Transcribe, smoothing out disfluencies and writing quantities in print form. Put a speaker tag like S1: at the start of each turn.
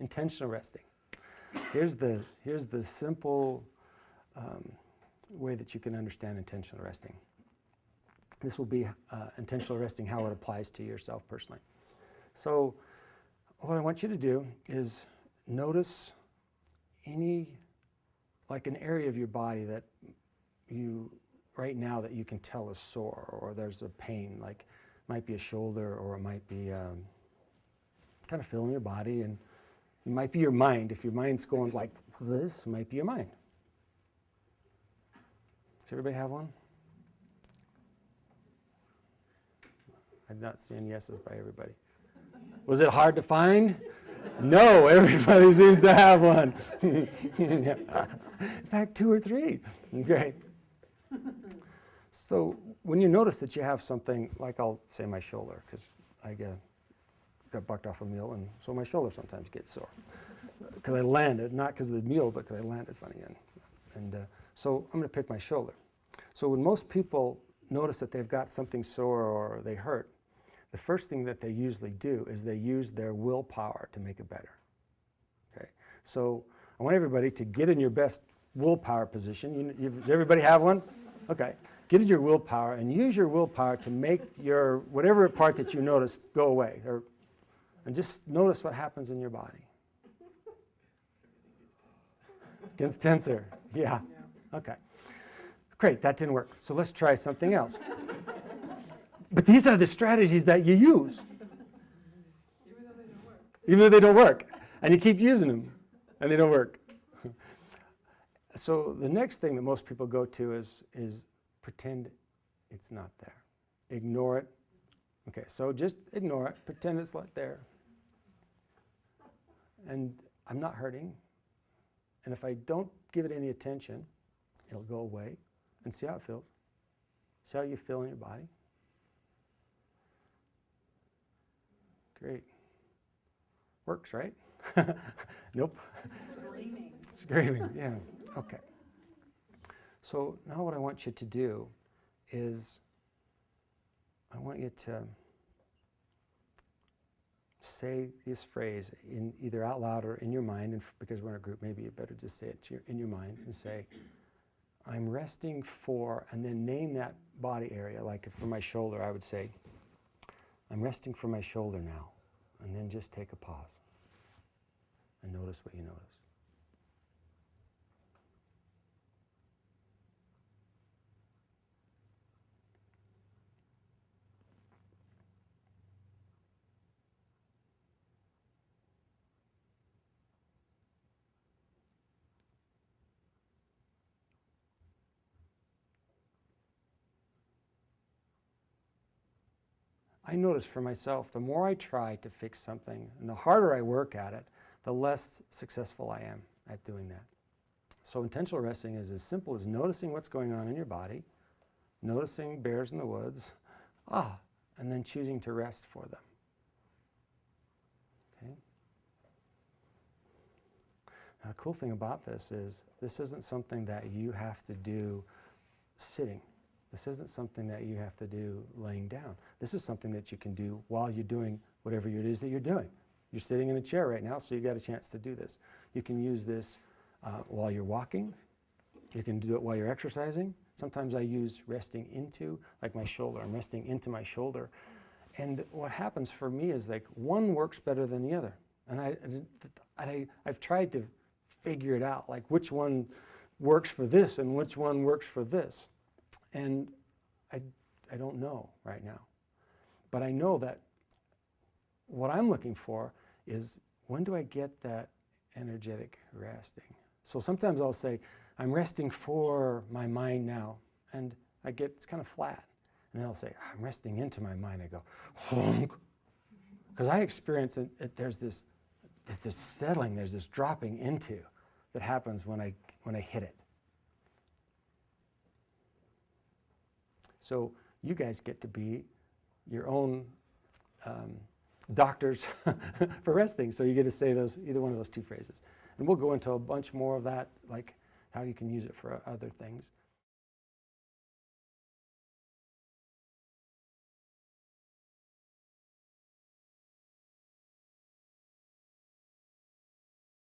S1: intentional resting. Here's the simple way that you can understand intentional resting. This will be intentional resting, how it applies to yourself personally. So what I want you to do is notice like an area of your body that right now that you can tell is sore, or there's a pain, like it might be a shoulder, or it might be kind of feeling your body, and it might be your mind. If your mind's going like this, it might be your mind. Does everybody have one? I'm not seeing yeses by everybody. Was it hard to find? No, everybody seems to have one. In fact, 2 or 3. Okay. So when you notice that you have something, like I'll say my shoulder, because I got bucked off a meal, and so my shoulder sometimes gets sore. Because I landed, not because of the meal, but because I landed funny. And so I'm going to pick my shoulder. So when most people notice that they've got something sore or they hurt, the first thing that they usually do is they use their willpower to make it better. Okay? So I want everybody to get in your best willpower position. Does everybody have one? Okay. Get in your willpower and use your willpower to make your whatever part that you noticed go away. And just notice what happens in your body. It gets tenser. Yeah. Okay. Great, that didn't work. So let's try something else. But these are the strategies that you use. Even though they don't work. And you keep using them, and they don't work. So the next thing that most people go to is pretend it's not there. Ignore it. Okay, so just ignore it. Pretend it's not there. And I'm not hurting. And if I don't give it any attention, it'll go away. And see how it feels. See how you feel in your body. Great. Works, right? Nope.
S2: Screaming.
S1: Screaming, yeah. Okay. So now what I want you to do is I want you to say this phrase either out loud or in your mind, and because we're in a group, maybe you better just say it in your mind and say, I'm resting for, and then name that body area. Like for my shoulder, I would say, I'm resting for my shoulder now. And then just take a pause and notice what you notice. I notice for myself, the more I try to fix something and the harder I work at it, the less successful I am at doing that. So intentional resting is as simple as noticing what's going on in your body, noticing bears in the woods, and then choosing to rest for them. Okay? Now, the cool thing about this is this isn't something that you have to do sitting. This isn't something that you have to do laying down. This is something that you can do while you're doing whatever it is that you're doing. You're sitting in a chair right now, so you got a chance to do this. You can use this while you're walking. You can do it while you're exercising. Sometimes I use resting into, like my shoulder. I'm resting into my shoulder. And what happens for me is like one works better than the other. And I've tried to figure it out, like which one works for this and which one works for this. And I don't know right now. But I know that what I'm looking for is when do I get that energetic resting? So sometimes I'll say, I'm resting for my mind now. And it's kind of flat. And then I'll say, I'm resting into my mind. I go, honk. Because I experience there's this settling, there's this dropping into that happens when I hit it. So you guys get to be your own doctors for resting. So you get to say either one of those 2 phrases. And we'll go into a bunch more of that, like how you can use it for other things.